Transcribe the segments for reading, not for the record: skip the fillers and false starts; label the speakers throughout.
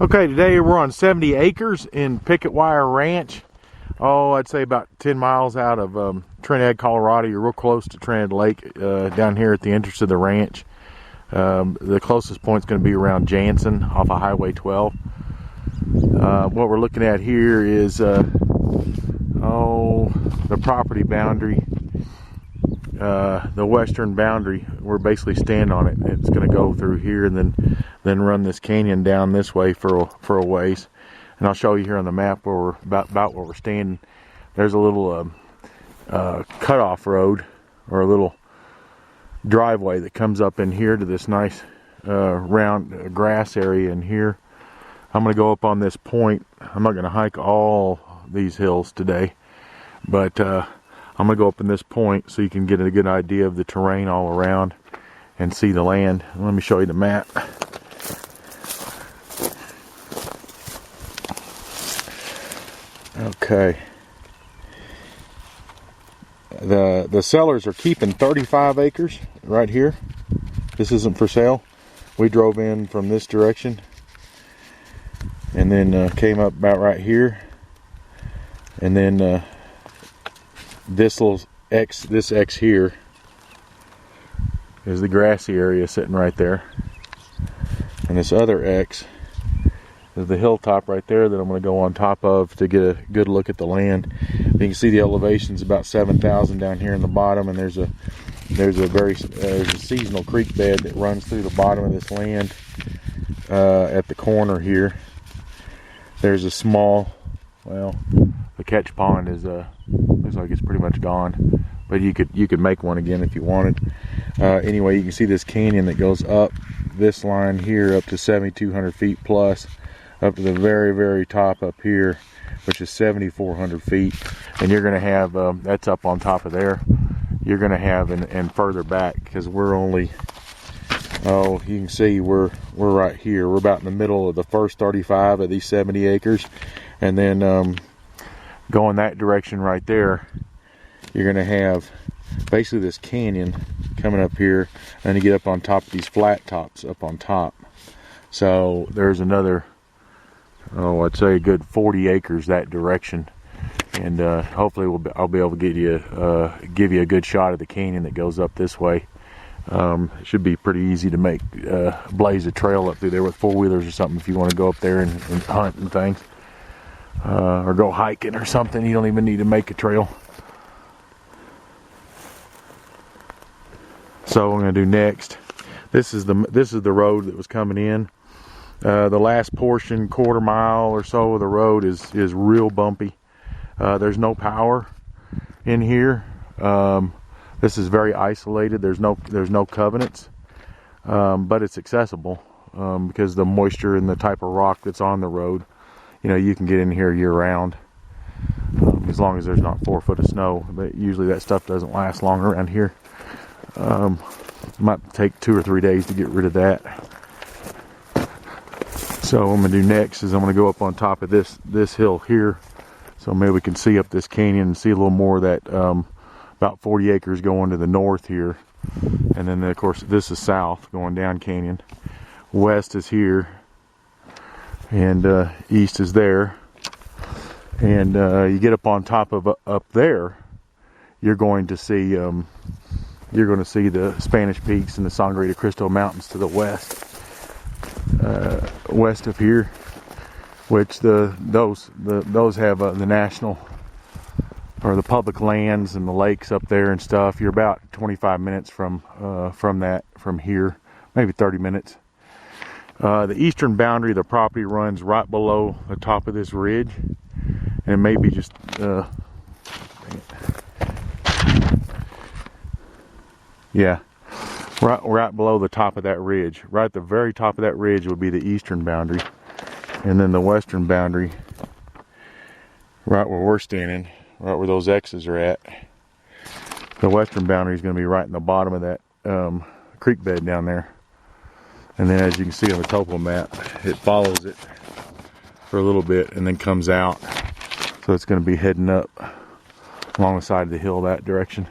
Speaker 1: Okay, today we're on 70 acres in Picketwire Ranch. Oh, I'd say about 10 miles out of Trinidad, Colorado. You're real close to Trinidad Lake down here at the entrance of the ranch. The closest point is going to be around Jansen off of Highway 12. What we're looking at here is the property boundary, the western boundary. We're basically standing on it. It's going to go through here and then run this canyon down this way for a ways. And I'll show you here on the map where we're about where we're standing. There's a little cutoff road, or a little driveway that comes up in here to this nice round grass area in here. I'm going to go up on this point. I'm not going to hike all these hills today, but I'm going to go up in this point so you can get a good idea of the terrain all around and see the land. Let me show you the map. Okay. The sellers are keeping 35 acres right here. This isn't for sale. We drove in from this direction and then came up about right here, and then this little X here is the grassy area sitting right there, and this other X is the hilltop right there that I'm going to go on top of to get a good look at the land. You can see the elevation's about 7,000 down here in the bottom, and there's a seasonal creek bed that runs through the bottom of this land at the corner here. There's a small, well, the catch pond is looks like it's pretty much gone, but you could make one again if you wanted. Anyway, you can see this canyon that goes up this line here up to 7,200 feet plus, up to the very, very top up here, which is 7,400 feet. And you're going to have, that's up on top of there, you're going to have, and further back, because we're only, you can see we're right here. We're about in the middle of the first 35 of these 70 acres. And then going that direction right there, you're going to have basically this canyon coming up here, and you get up on top of these flat tops up on top. So there's another, I'd say a good 40 acres that direction, and hopefully I'll be able to give you a good shot of the canyon that goes up this way. It should be pretty easy to blaze a trail up through there with four-wheelers or something if you want to go up there and hunt and things, or go hiking or something. You don't even need to make a trail. So what I'm going to do next, this is the road that was coming in. The last portion, quarter mile or so of the road is real bumpy. There's no power in here. This is very isolated. There's no covenants, but it's accessible because the moisture and the type of rock that's on the road. You can get in here year round, as long as there's not 4 foot of snow. But usually that stuff doesn't last long around here. Might take 2 or 3 days to get rid of that. So what I'm going to do next is I'm going to go up on top of this hill here, so maybe we can see up this canyon and see a little more of that about 40 acres going to the north here. And then of course this is south going down canyon. West is here, and east is there. And you get up on top of up there, you're going to see the Spanish Peaks and the Sangre de Cristo Mountains to the west. West of here, which those have the national or the public lands and the lakes up there and stuff. You're about 25 minutes from here, maybe 30 minutes. The eastern boundary of the property runs right below the top of this ridge, and maybe just right below the top of that ridge. Right at the very top of that ridge would be the eastern boundary. And then the western boundary, right where we're standing, right where those X's are at, the western boundary is going to be right in the bottom of that creek bed down there. And then as you can see on the topo map, it follows it for a little bit and then comes out. So it's going to be heading up along the side of the hill that direction.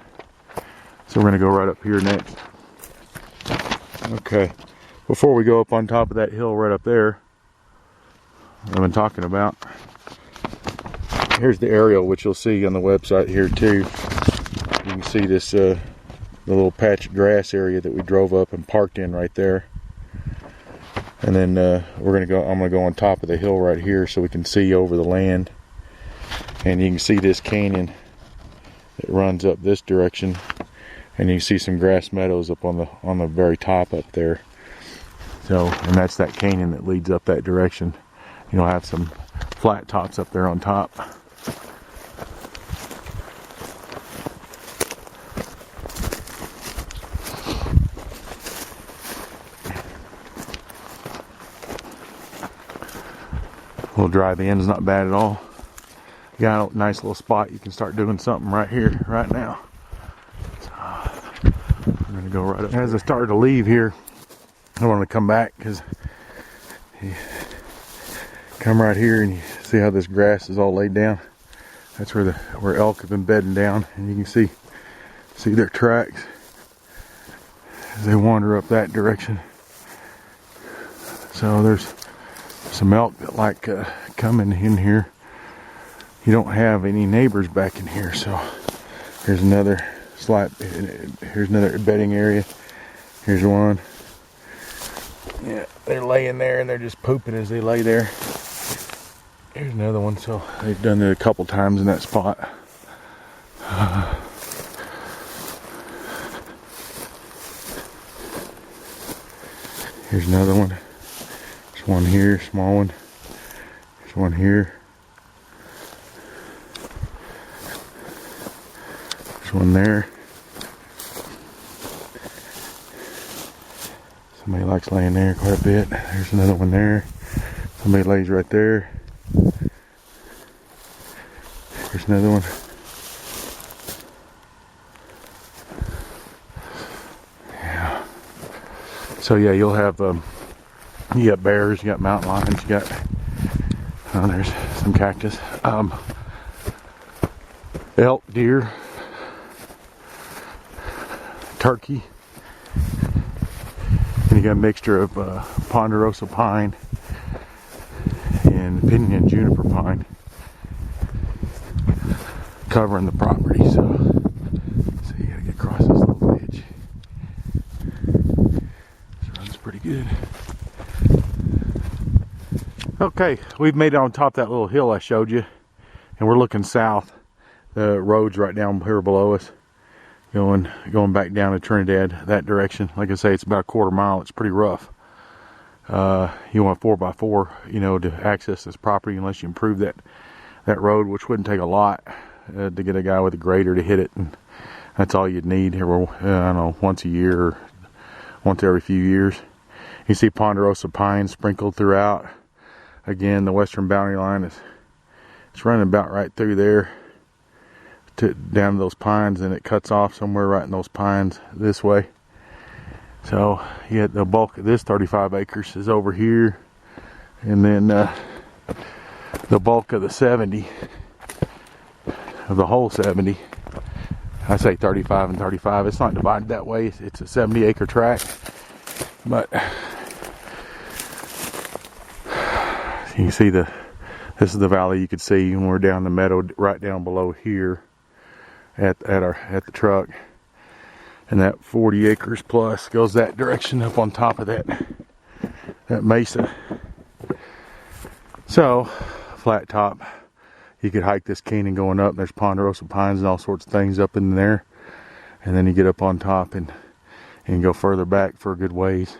Speaker 1: So we're going to go right up here next. Okay, before we go up on top of that hill right up there, I've been talking about. Here's the aerial, which you'll see on the website here too. You can see this the little patch of grass area that we drove up and parked in right there. And then I'm gonna go on top of the hill right here so we can see over the land. And you can see this canyon that runs up this direction, and you can see some grass meadows up on the very top up there. So, and that's that canyon that leads up that direction. You'll have some flat tops up there on top. Little drive-in is not bad at all. You got a nice little spot. You can start doing something right here, right now. So, I'm gonna go right up. As I started to leave here, I wanted to come back because you come right here and you see how this grass is all laid down. That's where elk have been bedding down, and you can see their tracks as they wander up that direction. So there's some elk that like coming in here. You don't have any neighbors back in here, so here's another here's another bedding area. Here's one. Yeah, they lay in there and they're just pooping as they lay there. Here's another one. So they've done it a couple times in that spot. Here's another one. There's one here, small one. There's one here. There's one there. Somebody likes laying there quite a bit. There's another one there. Somebody lays right there. There's another one. Yeah. So yeah, you'll have you got bears, you got mountain lions, you got there's some cactus, elk, deer, turkey, and you got a mixture of ponderosa pine and pinyon juniper pine covering the property. So you gotta get across this little ridge. This runs pretty good. Okay, we've made it on top of that little hill I showed you, and we're looking south. The road's right down here below us, going back down to Trinidad, that direction. Like I say, it's about a quarter mile. It's pretty rough. You want a 4x4, to access this property, unless you improve that road, which wouldn't take a lot to get a guy with a grader to hit it, and that's all you'd need here. I don't know, once a year or once every few years. You see ponderosa pines sprinkled throughout. Again, the western boundary line it's running about right through there down to those pines, and it cuts off somewhere right in those pines this way. So yeah, the bulk of this 35 acres is over here, and then the bulk of the 70, of the whole 70, I say 35 and 35, it's not divided that way, it's a 70 acre tract, but you can see this is the valley you could see when we're down the meadow right down below here at the truck, and that 40 acres plus goes that direction up on top of that mesa. So flat top, you could hike this canyon going up. There's ponderosa pines and all sorts of things up in there, and then you get up on top and go further back for a good ways.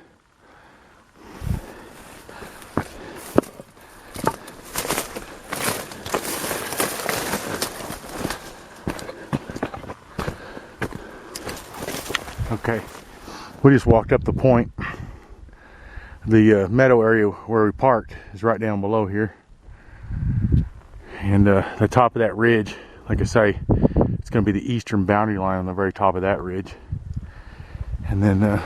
Speaker 1: Okay, we just walked up the point. The meadow area where we parked is right down below here, and the top of that ridge, like I say, it's going to be the eastern boundary line on the very top of that ridge. And then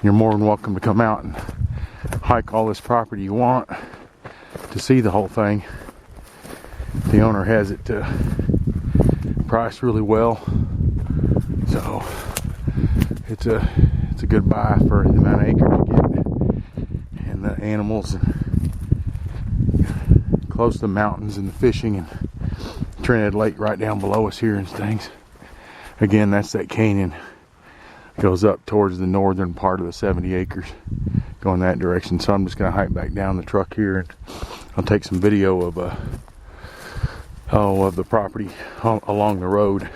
Speaker 1: you're more than welcome to come out and hike all this property you want to see the whole thing. The owner has it priced really well, so it's a good buy for the amount of acres you get, and animals and close to the mountains and the fishing, and Trinidad Lake right down below us here and things. Again, that's that canyon. Goes up towards the northern part of the 70 acres, going that direction. So I'm just gonna hike back down the truck here, and I'll take some video of the property along the road.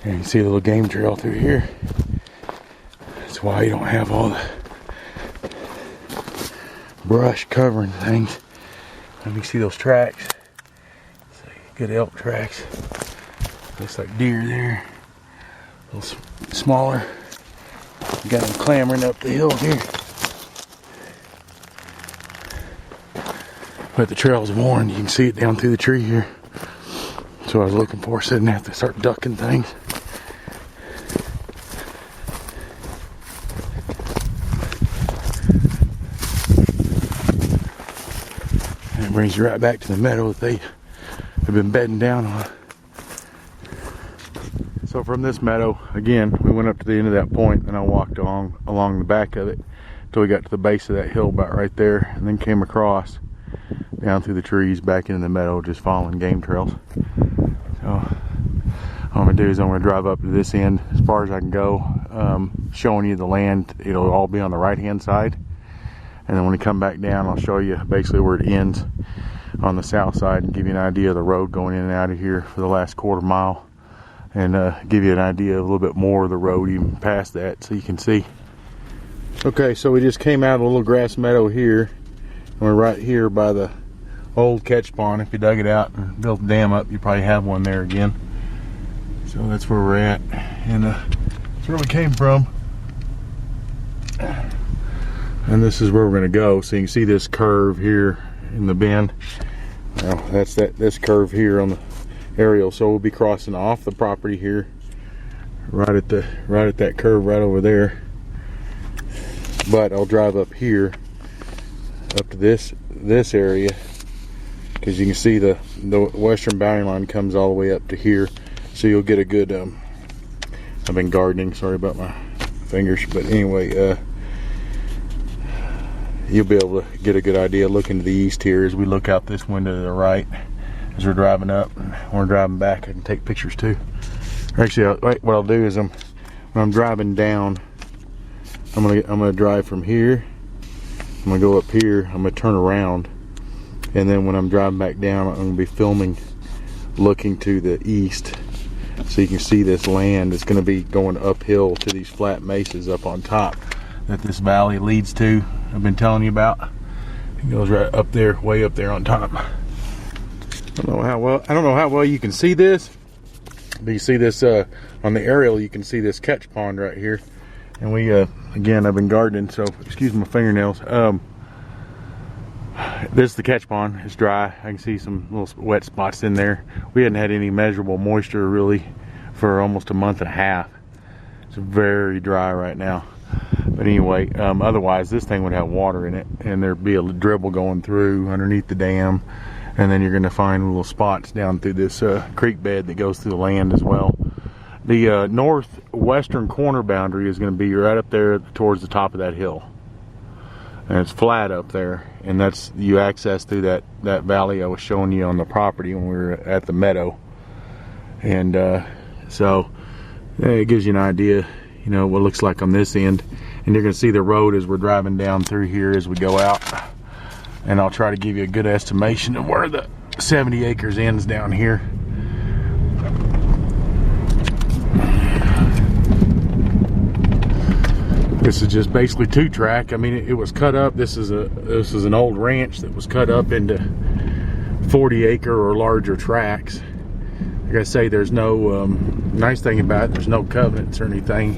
Speaker 1: And you can see the little game trail through here. That's why you don't have all the brush covering things. And you see those tracks. It's like good elk tracks. Looks like deer there. A little smaller. You got them clambering up the hill here. But the trail's worn. You can see it down through the tree here. That's what I was looking for, so I didn't have to start ducking things. And it brings you right back to the meadow that they have been bedding down on. So from this meadow, again, we went up to the end of that point, and I walked along the back of it until we got to the base of that hill about right there, and then came across down through the trees back into the meadow, just following game trails. So all I'm gonna do is I'm gonna drive up to this end as far as I can go, showing you the land. It'll all be on the right hand side, and then when we come back down, I'll show you basically where it ends on the south side and give you an idea of the road going in and out of here for the last quarter mile, and give you an idea of a little bit more of the road even past that, so you can see. Okay, so we just came out of a little grass meadow here, and we're right here by the old catch pond. If you dug it out and built a dam up, you probably have one there again. So that's where we're at, and that's where we came from. And this is where we're going to go. So you can see this curve here in the bend. Well, that's this curve here on the aerial. So we'll be crossing off the property here, right at that curve right over there. But I'll drive up here, up to this area, because you can see the western boundary line comes all the way up to here, so you'll get a good I've been gardening, sorry about my fingers, but anyway, you'll be able to get a good idea looking to the east here as we look out this window to the right as we're driving up. And when we're driving back, I can take pictures too. Actually, what I'll do is when I'm driving down, I'm gonna drive from here, I'm gonna go up here, I'm gonna turn around, and then when I'm driving back down, I'm gonna be filming looking to the east, so you can see this land. It's gonna be going uphill to these flat mesas up on top that this valley leads to. I've been telling you about. It goes right up there, way up there on top. I don't know how well you can see this, but you see this on the aerial. You can see this catch pond right here, and we again, I've been gardening, so excuse my fingernails. This is the catch pond. It's dry. I can see some little wet spots in there. We hadn't had any measurable moisture really for almost a month and a half. It's very dry right now. But anyway, otherwise this thing would have water in it, and there'd be a dribble going through underneath the dam, and then you're going to find little spots down through this creek bed that goes through the land as well. The northwest western corner boundary is going to be right up there towards the top of that hill, and it's flat up there, and that's you access through that valley I was showing you on the property when we were at the meadow. And so it gives you an idea, you know, what it looks like on this end. And you're going to see the road as we're driving down through here as we go out, and I'll try to give you a good estimation of where the 70 acres ends down here. This is just basically 2-track. I mean, it was cut up. This is an old ranch that was cut up into 40-acre or larger tracts. Like I say, there's no nice thing about it, there's no covenants or anything.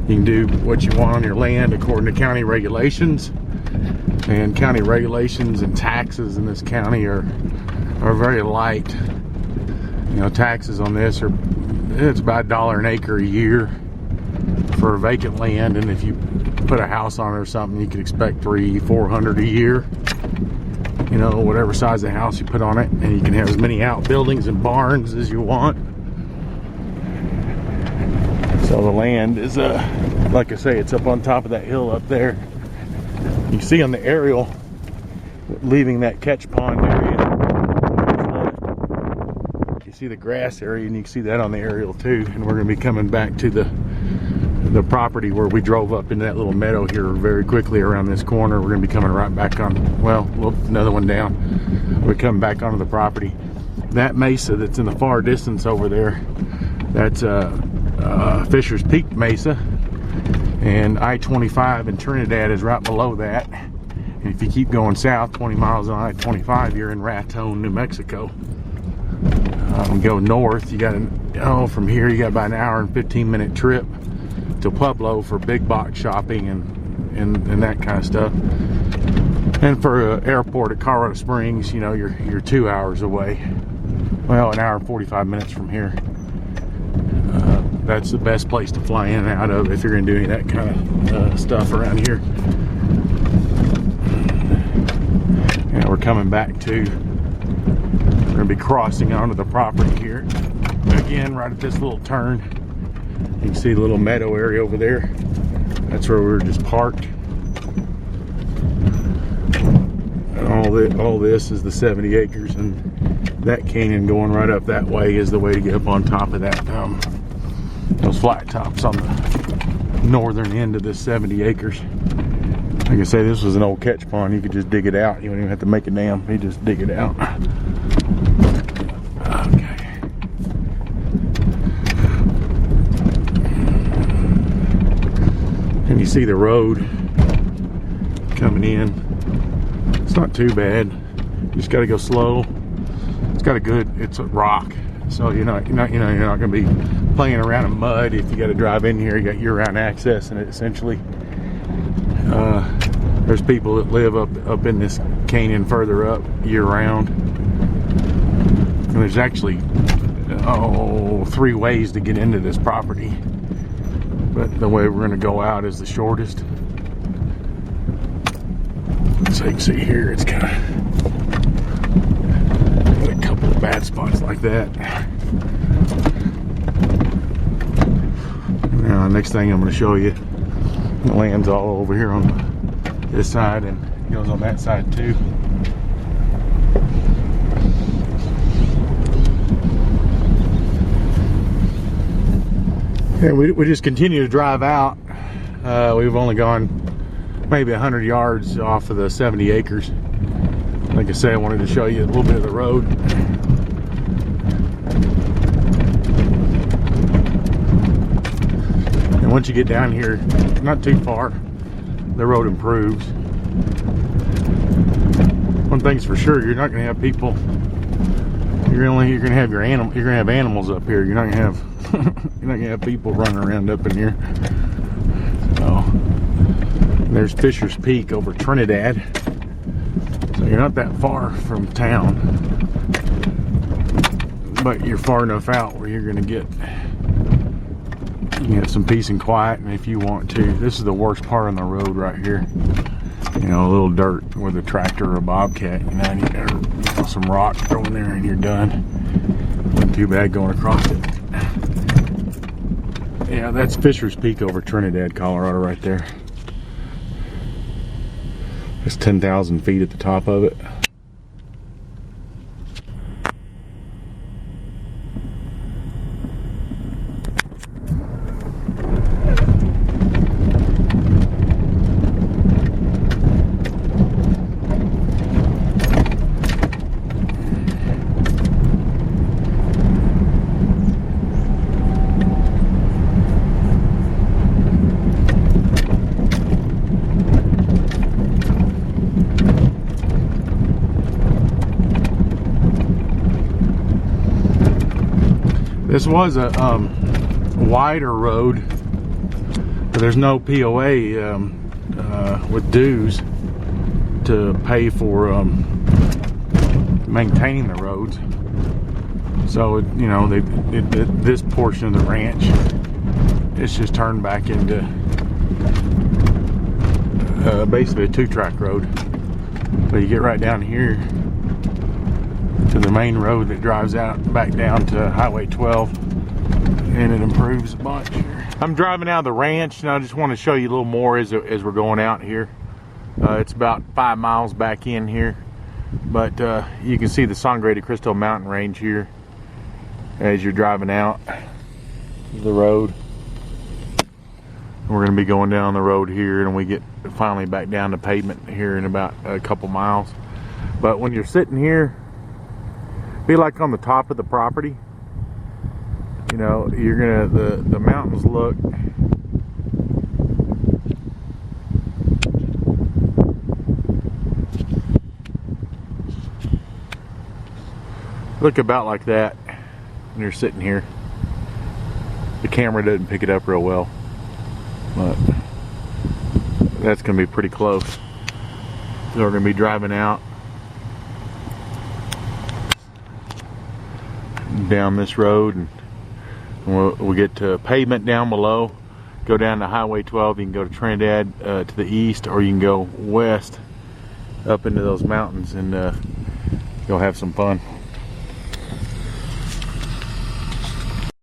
Speaker 1: You can do what you want on your land according to county regulations, and county regulations and taxes in this county are very light. You know, taxes on this it's about $1 an acre a year for vacant land, and if you put a house on it or something, you could expect $300-400 a year. You know, whatever size of house you put on it, and you can have as many outbuildings and barns as you want. So the land is, like I say, it's up on top of that hill up there. You can see on the aerial, leaving that catch pond area, you see the grass area, and you can see that on the aerial too. And we're going to be coming back to the property where we drove up into that little meadow here very quickly around this corner. We're going to be coming right back on, well, another one down. We're coming back onto the property. That mesa that's in the far distance over there, that's Fisher's Peak Mesa, and I-25 in Trinidad is right below that. And if you keep going south 20 miles on I-25, you're in Raton, New Mexico. Go north, you got from here you got about an hour and 15-minute trip to Pueblo for big box shopping and that kind of stuff. And for an airport at Colorado Springs, you know, you're 2 hours away. Well, an hour and 45 minutes from here. That's the best place to fly in and out of if you're going to do any of that kind of stuff around here. And we're coming back to, we're going to be crossing onto the property here again right at this little turn. You can see the little meadow area over there. That's where we were just parked. And all this is the 70 acres, and that canyon going right up that way is the way to get up on top of that, those flat tops on the northern end of this 70 acres. Like I say, this was an old catch pond. You could just dig it out. You don't even have to make a dam. You just dig it out. Okay. And you see the road coming in. It's not too bad. You just got to go slow. It's a rock, so you're not going to be playing around in mud. If you got to drive in here, you got year-round access, and essentially, there's people that live up in this canyon further up year-round. And there's actually 3 ways to get into this property. But the way we're going to go out is the shortest. So you can see here, it's kind of got a couple of bad spots like that. Now, next thing I'm going to show you, the land's all over here on this side, and it goes on that side too. And we just continue to drive out. We've only gone maybe 100 yards off of the 70 acres. Like I say, I wanted to show you a little bit of the road. And once you get down here, not too far, the road improves. One thing's for sure, you're not going to have people. You're going to have animals up here. You're not going to have you're not gonna have people running around up in here. So there's Fisher's Peak over Trinidad. So you're not that far from town, but you're far enough out where you're gonna get some peace and quiet. And if you want to, this is the worst part on the road right here. You know, a little dirt with a tractor or a bobcat. And you got some rock thrown in there, and you're done. Not too bad going across it. Yeah, Yeah, that's Fisher's Peak over Trinidad, Colorado right there. It's 10,000 feet at the top of it. This was a wider road, but there's no POA with dues to pay for maintaining the roads. So you know, this portion of the ranch, it's just turned back into basically a 2-track road. But you get right down here to the main road that drives out back down to Highway 12, and it improves a bunch here. I'm driving out of the ranch, and I just want to show you a little more as we're going out here. It's about 5 miles back in here, but you can see the Sangre de Cristo mountain range here as you're driving out the road. We're going to be going down the road here, and we get finally back down to pavement here in about a couple miles. But when you're sitting here, be like on the top of the property, you know, you're gonna, the mountains look about like that when you're sitting here. The camera doesn't pick it up real well, but that's gonna be pretty close. So we're gonna be driving out down this road, and we'll get to pavement down below, go down to Highway 12. You can go to Trinidad to the east, or you can go west up into those mountains and go have some fun.